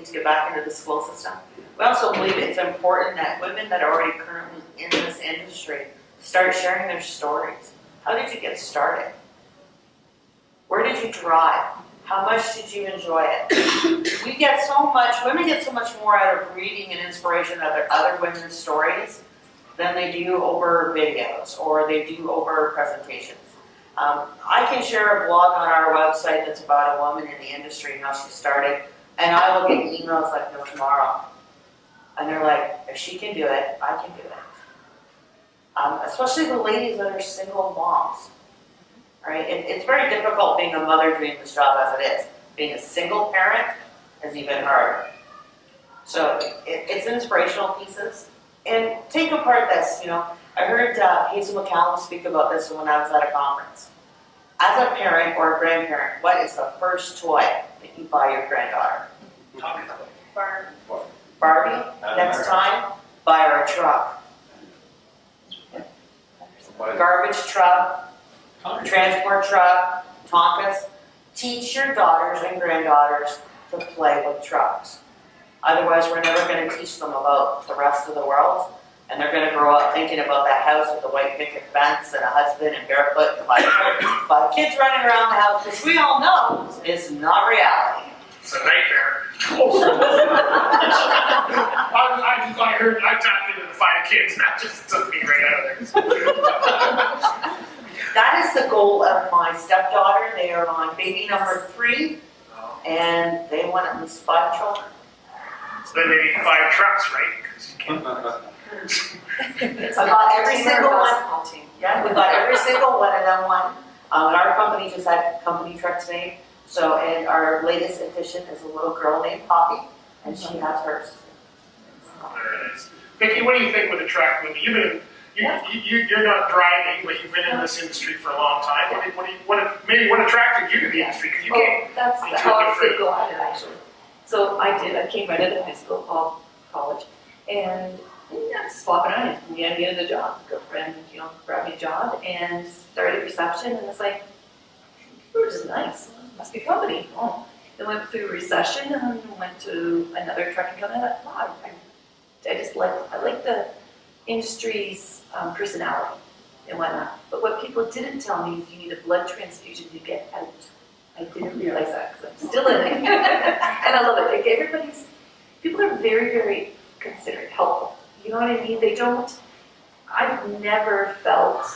need to get back into the school system. We also believe it's important that women that are already currently in this industry start sharing their stories. How did you get started? Where did you drive? How much did you enjoy it? We get so much, women get so much more out of reading and inspiration of other women's stories than they do over videos or they do over presentations. I can share a blog on our website that's about a woman in the industry and how she started, and I will get emails like no tomorrow. And they're like, if she can do it, I can do it. Especially the ladies that are single moms. Right? It's very difficult being a mother doing this job as it is. Being a single parent is even harder. So it's inspirational pieces. And take apart this, I heard Hazel McCallum speak about this when I was at a conference. As a parent or a grandparent, what is the first toy that you buy your granddaughter? Barbie. Next time, buy her a truck. Garbage truck, transport truck, Tonkas. Teach your daughters and granddaughters to play with trucks. Otherwise, we're never going to teach them about the rest of the world. And they're going to grow up thinking about that house with the white picket fence and a husband and barefoot and but kids running around the house, which we all know is not reality. It's a nightmare. I tapped into the 5 kids, and that just took me right out of there. That is the goal of my stepdaughter. They are on baby number 3, and they want at least 5 children. So then they need 5 trucks, right? Because you can't. It's about every single one. Yeah, we got every single one of them one. And our company just had company truck today. So, and our latest addition is a little girl named Poppy, and she has hers. Very nice. Vicki, what do you think with the truck? You're not driving, but you've been in this industry for a long time. What attracted you to the industry? Because you came. That's how I did go at it, actually. So I came right out of high school, college, and just walking around, and I needed a job. Girlfriend, grabbed me a job and started reception, and it's like, people are just nice. Must be a company. Oh. Then went through a recession and went to another trucking company. I thought, wow, I like the industry's personality and whatnot. But what people didn't tell me is you need a blood transfusion to get out. I didn't realize that because I'm still in it. And I love it. Like people are very, very considerate, helpful. You know what I mean? I've never felt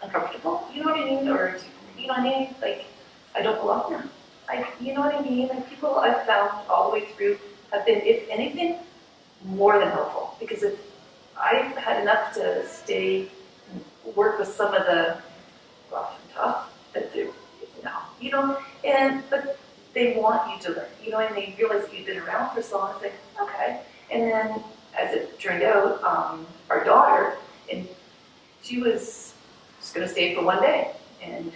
uncomfortable, you know what I mean? Or, you know what I mean? Like, I don't belong there. You know what I mean? Like, people I've found all the way through have been, if anything, more than helpful. Because if I've had enough to stay and work with some of the rough and tough that do, but they want you to learn, and they realize that you've been around for so long. It's like, okay. And then, as it turned out, our daughter, and she was just going to stay for one day. And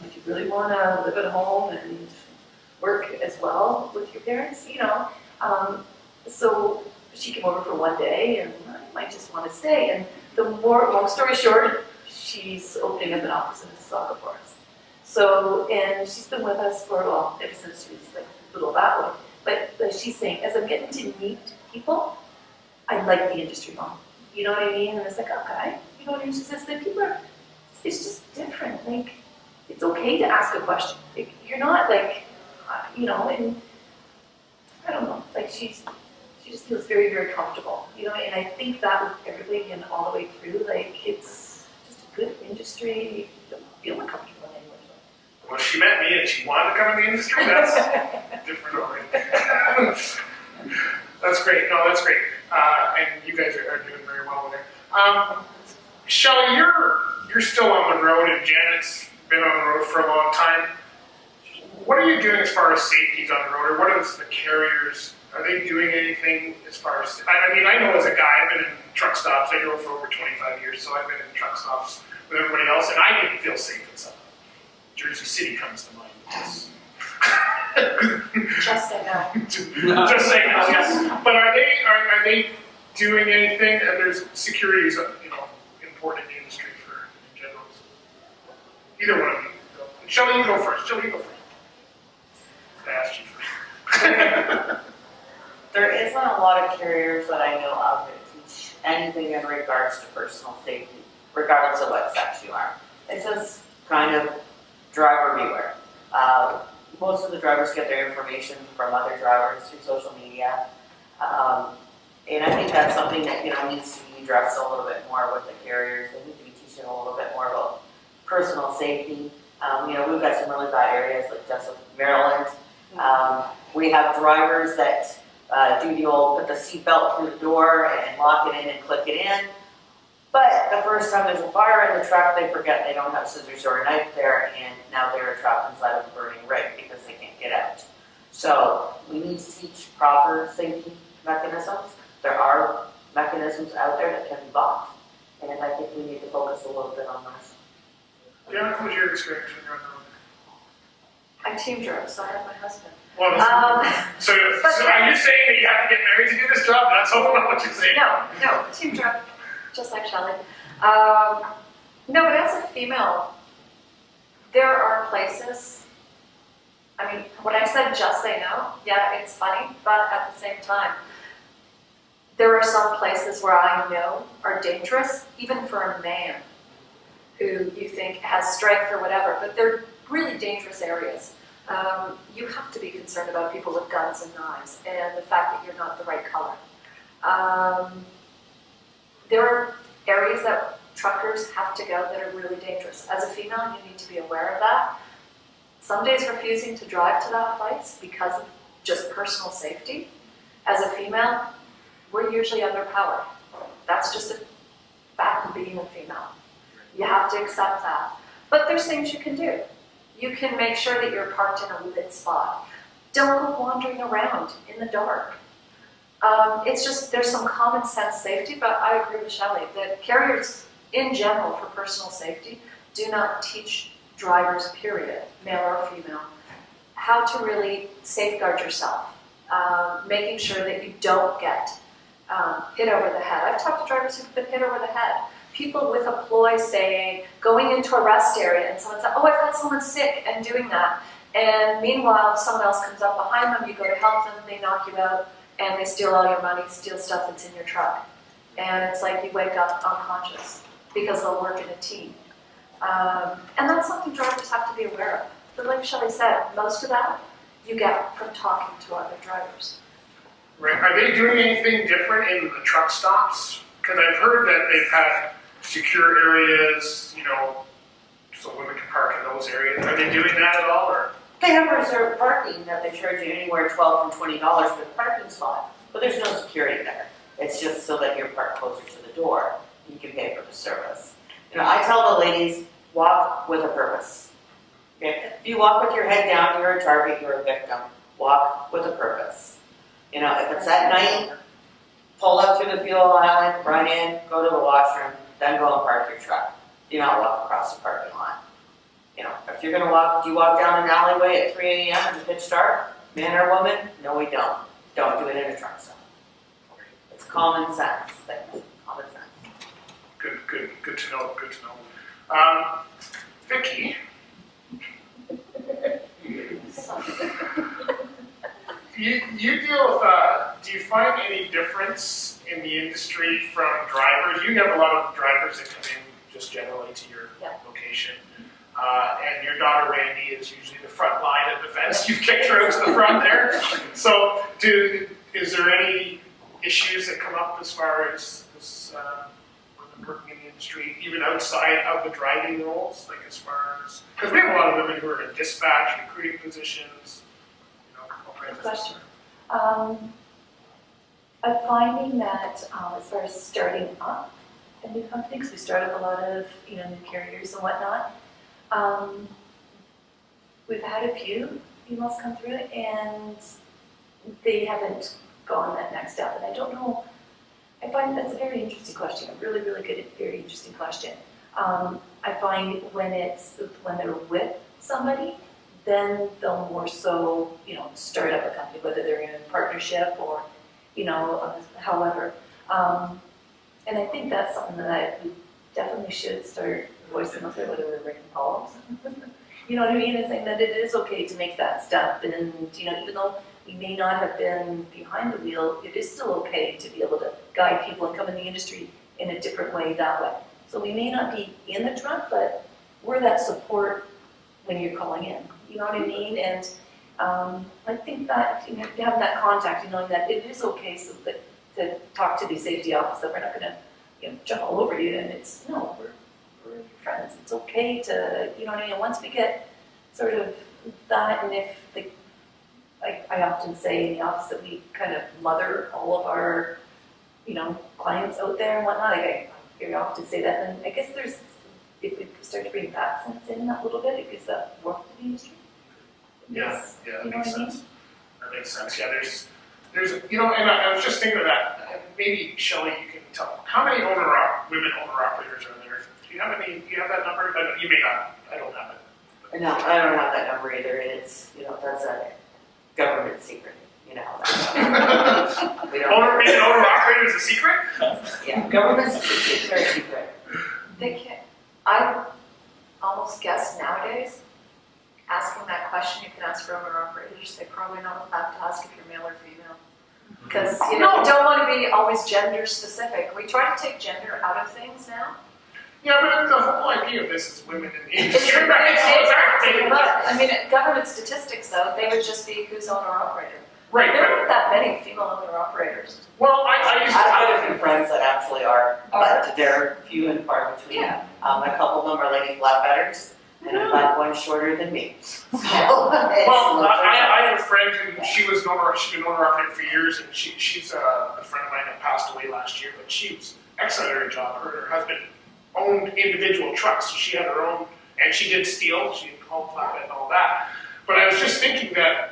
if you really want to live at home and work as well with your parents, so she came over for one day, and I might just want to stay. And long story short, she's opening up an office in Mississauga for us. So, and she's been with us for, ever since she was like little that way. But she's saying, as I'm getting to meet people, I like the industry more. You know what I mean? And it's like, okay. You know what I mean? She says that people are, it's just different. Like, it's okay to ask a question. Like, you're not like, and I don't know, like she just feels very, very comfortable. And I think that with everybody and all the way through, like, it's just a good industry. You don't feel uncomfortable anyway. Well, she met me and she wanted to come in the industry. That's different already. That's great. No, that's great. And you guys are doing very well with it. Shelley, you're still on the road, and Janet's been on the road for a long time. What are you doing as far as safeties on the road, or what is the carriers? Are they doing anything as far as? I know as a guy, I've been in truck stops. I drove for over 25 years, so I've been in truck stops with everybody else, and I didn't feel safe in some. Jersey City comes to mind. Just say no. Just say no, yes. But are they doing anything? And there's security is important in the industry in general. Either one of you. Shelley, you go first. I asked you first. There isn't a lot of carriers that I know of that teach anything in regards to personal safety, regardless of what sex you are. It's just kind of driver beware. Most of the drivers get their information from other drivers through social media. And I think that's something that, needs to be addressed a little bit more with the carriers. They need to be teaching a little bit more about personal safety. We've got some really bad areas like Jessup, Maryland. We have drivers that do the old put the seatbelt through the door and lock it in and click it in. But the first time there's a fire in the truck, they forget they don't have scissors or a knife there, and now they're trapped inside of a burning rig because they can't get out. So we need to teach proper safety mechanisms. There are mechanisms out there that can be bought, and I think we need to focus a little bit on those. Yeah, what was your experience with your own? I team drove, so I have my husband. Well, so are you saying that you have to get married to do this job? That's all what you're saying. No, team drove, just like Shelley. No, but as a female, there are places, when I said just say no, yeah, it's funny, but at the same time, there are some places where I know are dangerous, even for a man who you think has strength or whatever, but they're really dangerous areas. You have to be concerned about people with guns and knives and the fact that you're not the right color. There are areas that truckers have to go that are really dangerous. As a female, you need to be aware of that. Some days refusing to drive to that place because of just personal safety. As a female, we're usually underpowered. That's just a fact of being a female. You have to accept that. But there's things you can do. You can make sure that you're parked in a lit spot. Don't go wandering around in the dark. It's just, there's some common sense safety, but I agree with Shelley that carriers in general for personal safety do not teach drivers, period, male or female, how to really safeguard yourself, making sure that you don't get hit over the head. I've talked to drivers who've been hit over the head. People with a ploy saying, going into a rest area and someone says, oh, I've got someone sick, and doing that. And meanwhile, someone else comes up behind them, you go to help them, they knock you out, and they steal all your money, steal stuff that's in your truck. And it's like you wake up unconscious because they'll work in a team. And that's something drivers have to be aware of. But like Shelley said, most of that you get from talking to other drivers. Right. Are they doing anything different in the truck stops? Because I've heard that they've had secure areas, so women can park in those areas. Are they doing that at all, or? They have reserved parking that they charge you anywhere $12 and $20 for the parking spot, but there's no security there. It's just so that you're parked closer to the door. You can pay for the service. I tell the ladies, walk with a purpose. Okay? If you walk with your head down, you're a target, you're a victim. Walk with a purpose. If it's at night, pull up to the fuel island, run in, go to the washroom, then go and park your truck. Do not walk across the parking lot. If you're going to walk, do you walk down an alleyway at 3 a.m. in the pitch dark? Man or woman? No, we don't. Don't do it in a truck stop. It's common sense. Common sense. Good to know. Good to know. Vicki, you deal with. Do you find any difference in the industry from drivers? You have a lot of drivers that come in just generally to your location. And your daughter Randy is usually the front line of defense. You've kicked her to the front there. So, is there any issues that come up as far as women working in the industry, even outside of the driving roles, like as far as, because we have a lot of women who are in dispatch, recruiting positions, all kinds of Question. I'm finding that as far as starting up a new company, because we start up a lot of new carriers and whatnot, we've had a few emails come through and they haven't gone that next step. And I don't know, I find that's a very interesting question, a really, really good, very interesting question. I find when they're with somebody, then they'll more so, start up a company, whether they're in a partnership or, however. And I think that's something that we definitely should start voicing out there, whether we're writing poems. You know what I mean? And saying that it is okay to make that step. And, even though we may not have been behind the wheel, it is still okay to be able to guide people and come in the industry in a different way that way. So we may not be in the truck, but we're that support when you're calling in. You know what I mean? And I think that you know, having that contact and knowing that it is okay so that, to talk to the safety office, that we're not going to jump all over you, and it's, no, we're your friends. It's okay to, you know what I mean? Once we get sort of that, and if the, I often say in the office that we kind of mother all of our, clients out there and whatnot. I very often say that, and I guess there's, if we start to bring that sense in that little bit, it gives that work to the industry. Yeah, that you know makes what I mean? sense. That makes sense. Yeah, there's, and I was just thinking of that. Maybe Shelley, you can tell. How many women owner-operators are there? Do you have any? Do you have that number? You may not. I don't have it. No, I don't have that number either. It's, that's a government secret, We don't. Being an owner-operator is a secret? Yeah, government's it's very secret. They can't, I almost guess nowadays, asking that question, you can ask for owner-operators, they're probably not allowed to ask if you're male or female. Because, you don't want to be always gender specific. We try to take gender out of things now. Yeah, but the whole idea of this is women in the industry, right? So it's hard to But, I mean, government statistics though, they would just be who's owner-operator. Right, There but, aren't that many female owner-operators. well, I used to I have a few friends that actually are, but they're few and far between. Yeah. A couple of them are lady flatbedders, and a black one shorter than me. So, Well, I had a friend who she'd been owner-operator for years, and she's a friend of mine that passed away last year, but she was excellent at her job. Her and her husband owned individual trucks, so she had her own, and she did steel, she did home flatbed and all that. But I was just thinking that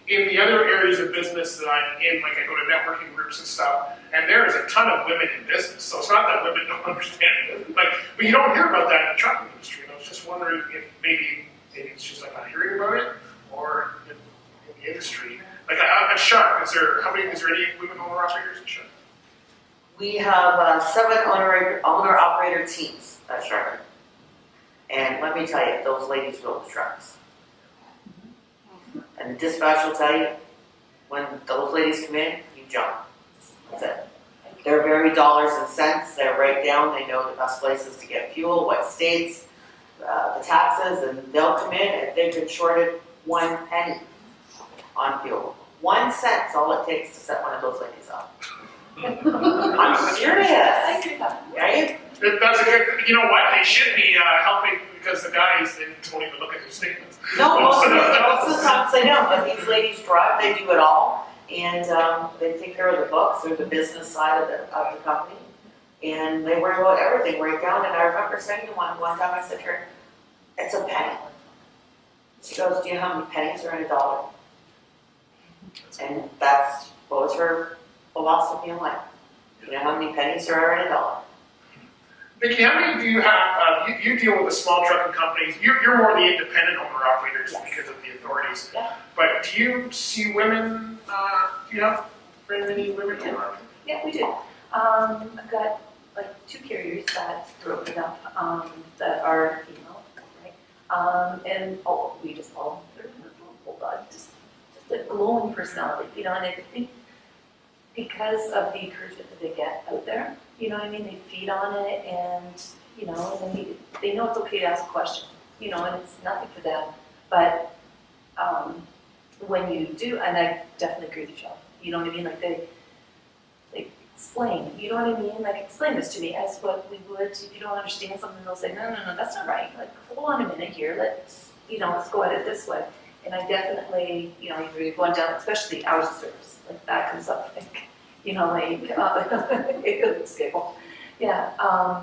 in the other areas of business that I'm in, like I go to networking groups and stuff, and there is a ton of women in business, so it's not that women don't understand it. But you don't hear about that in the trucking industry, and I was just wondering if maybe it's just like not hearing about it, or in the industry. Like at Sharp, is there any women owner-operators at Sharp? we have 7 owner-operator teams at Sharp. And let me tell you, those ladies drove the trucks. And the dispatch will tell you, when those ladies come in, you jump. That's it. They're very dollars and cents. They're right down. They know the best places to get fuel, what states, the taxes, and they'll come in if they've been shorted 1 penny on fuel. 1 cent is all it takes to set one of those ladies up. I'm serious. Right? That's a good, you know what, they should be helping because the guys, they don't even look at their statements. No, most of the times they don't, but these ladies drive, they do it all, and they take care of the books or the business side of the company, and they worry about everything right down, and I remember saying to one time, I said to her, it's a penny. She goes, do you know how many pennies are in a dollar? And that's what was her philosophy in life. You know how many pennies there are in a dollar? Vicki, how many do you have, you deal with the small trucking companies, you're more the independent owner-operators because of the authorities. Yeah. But do you see women, do you have very many women owner-operators? Yeah, we do. I've got like 2 carriers that were opened up that are female, right? And we just all, hold on, just a glowing personality, and I think because of the encouragement that they get out there, you know what I mean? They feed on it, and and then they know it's okay to ask a question, and it's nothing for them. But when you do, and I definitely agree with you, Shelley, you know what I mean? Like they explain, you know what I mean? Like explain this to me as what we would if you don't understand something. They'll say, no, that's not right. Like hold on a minute here. Let's go at it this way. And I definitely, you're going down, especially the hours of service, like that comes up, I think. It could escape. Yeah, I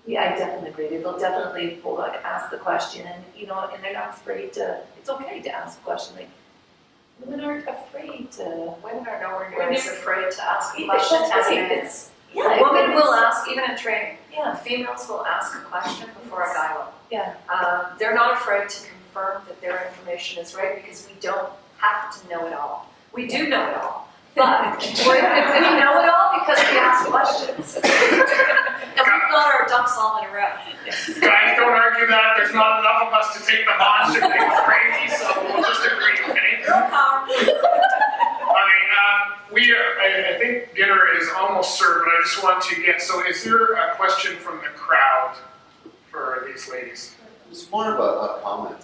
definitely agree. They'll definitely ask the question, and and they're not afraid to. It's okay to ask a question. Like women aren't afraid to. Women are nowhere near as afraid to ask a Yeah, question that's as right. men. Yeah, A woman will ask, even in training, Yeah, females will ask a question before a guy will. yeah, They're not afraid to confirm that their information is right because we don't have to know it all. We do know it all. But we know it all because we ask questions. And we've got our ducks all in a row. Guys, don't argue that, there's not enough of us to take them on, should they go crazy, so we'll just agree, okay? Girl power. I think dinner is almost served, but I just want to get, so is there a question from the crowd for these ladies? It's more of a comment,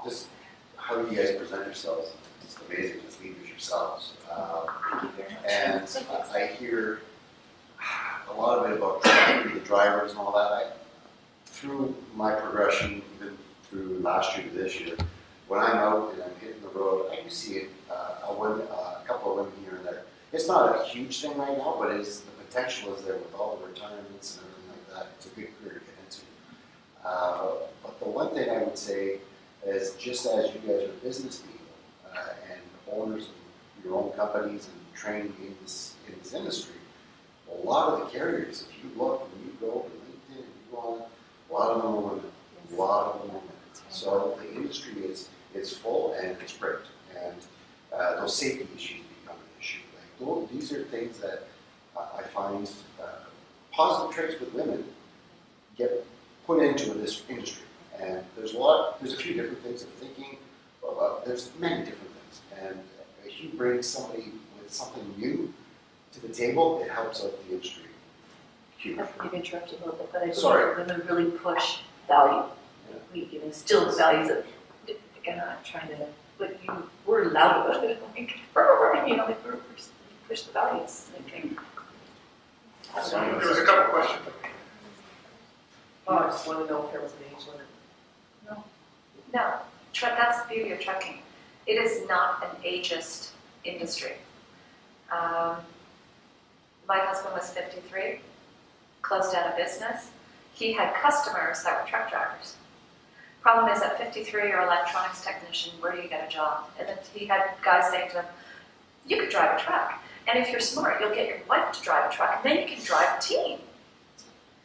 just how you guys present yourselves. It's amazing, just leaders yourselves. And I hear a lot of it about the drivers and all that. Through my progression, even through last year to this year, when I'm out and I'm hitting the road, I do see a couple of women here and there. It's not a huge thing right now, but the potential is there with all the retirements and everything like that. It's a good career to get into. But the one thing I would say is, just as you guys are business people and owners of your own companies and training in this industry, a lot of the carriers, if you look and you go to LinkedIn and you go on, a lot of them are women. A lot of them are women. So the industry is full and it's great. And those safety issues become an issue. Like these are things that I find positive traits with women get put into this industry. And there's a few different things of thinking, but there's many different things. And if you bring somebody with something new to the table, it helps out the industry. Huge. You've interrupted a little bit, but I Sorry. believe women really push value. Yeah. We instill the values of, again, I'm not trying to, but we're loud about it. Like, we push the values. Okay. There was a couple questions. Oh, I just want to know if there was an age limit. No, that's the beauty of trucking. It is not an ageist industry. My husband was 53, closed down a business. He had customers that were truck drivers. Problem is, at 53, you're an electronics technician, where do you get a job? And then he had guys saying to him, you could drive a truck, and if you're smart, you'll get your wife to drive a truck, and then you can drive a team.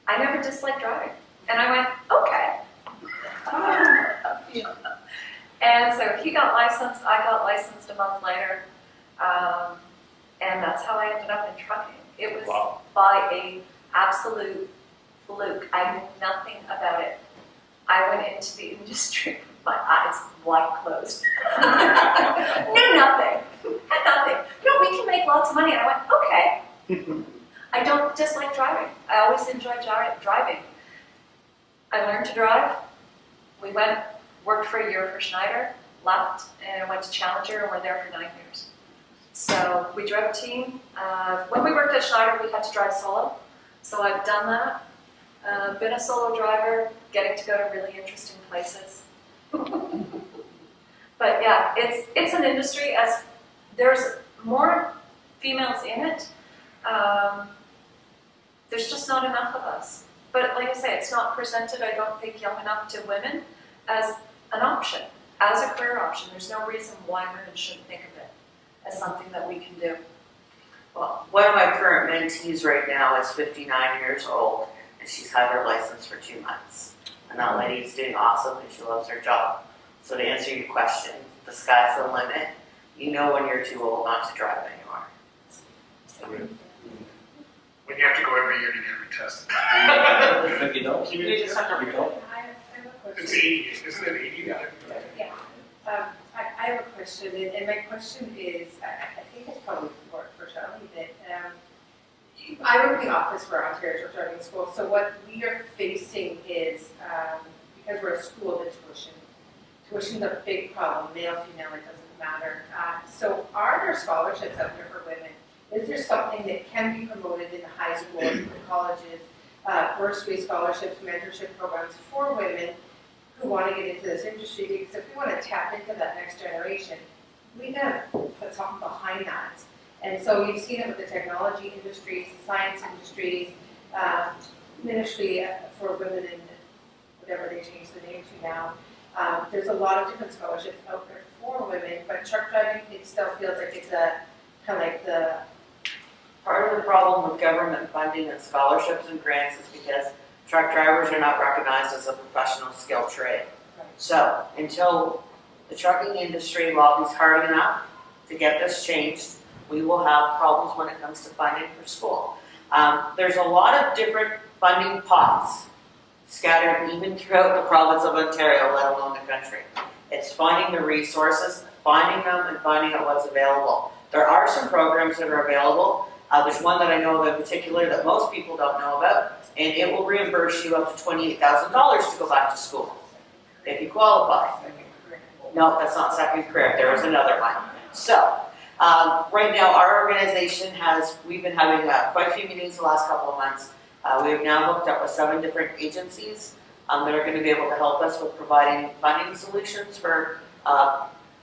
I never disliked driving. And I went, okay. And so he got licensed, I got licensed a month later, and that's how I ended up in trucking. It was by a absolute fluke. I knew nothing about it. I went into the industry with my eyes wide closed. Knew nothing. Had nothing. We can make lots of money. And I went, okay. I don't dislike driving. I always enjoy driving. I learned to drive. We worked for a year for Schneider, left, and went to Challenger, and we're there for 9 years. So we drove a team. When we worked at Schneider, we had to drive solo. So I've done that. Been a solo driver, getting to go to really interesting places. But yeah, it's an industry, as there's more females in it. There's just not enough of us. But like I say, it's not presented, I don't think, young enough to women as an option, as a career option. There's no reason why women shouldn't think of it as something that we can do. Well, one of my current mentees right now is 59 years old, and she's had her license for 2 months. And that lady's doing awesome, and she loves her job. So to answer your question, the sky's the limit. You know when you're too old not to drive anymore. When you have to go every year to get retested. But you don't. You just have to. You don't. I have a It's question. 80, isn't it 80? Yeah. I have a question, and my question is, I think it's probably for Charlie, that I work in the office for Ontario Truck Driving School, so what we are facing is, because we're a school, the tuition. Tuition's a big problem, male, female, it doesn't matter. So are there scholarships out there for women? Is there something that can be promoted in the high schools, in the colleges, bursary scholarships, mentorship programs for women who want to get into this industry? Because if we want to tap into that next generation, we got to put something behind that. And so you've seen it with the technology industries, the science industries, ministry for women in whatever they changed the name to now. There's a lot of different scholarships out there for women, but truck driving, it still feels like it's a kind of like the Part of the problem with government funding and scholarships and grants is because truck drivers are not recognized as a professional skilled trade. So until the trucking industry lobbies hard enough to get this changed, we will have problems when it comes to funding for school. There's a lot of different funding pots scattered even throughout the province of Ontario, let alone the country. It's finding the resources, finding them, and finding out what's available. there are some programs that are available. There's one that I know of in particular that most people don't know about, and it will reimburse you up to $28,000 to go back to school if you qualify. No, that's not second career. There is another one. So, right now our organization we've been having quite a few meetings the last couple of months. We have now hooked up with 7 different agencies that are going to be able to help us with providing funding solutions for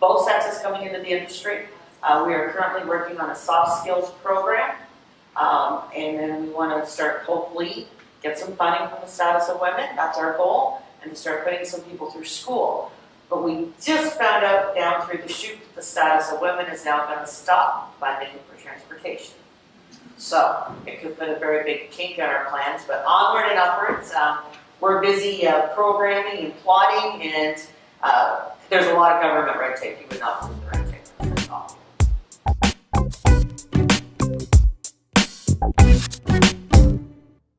both sexes coming into the industry. We are currently working on a soft skills program, and then we want to start, hopefully, get some funding from the status of women. That's our goal, and to start putting some people through school. But we just found out down through the chute that the status of women is now going to stop funding for transportation. So it could put a very big kink in our plans, but onward and upwards. We're busy programming and plotting, and there's a lot of government red tape. You would not believe the red tape.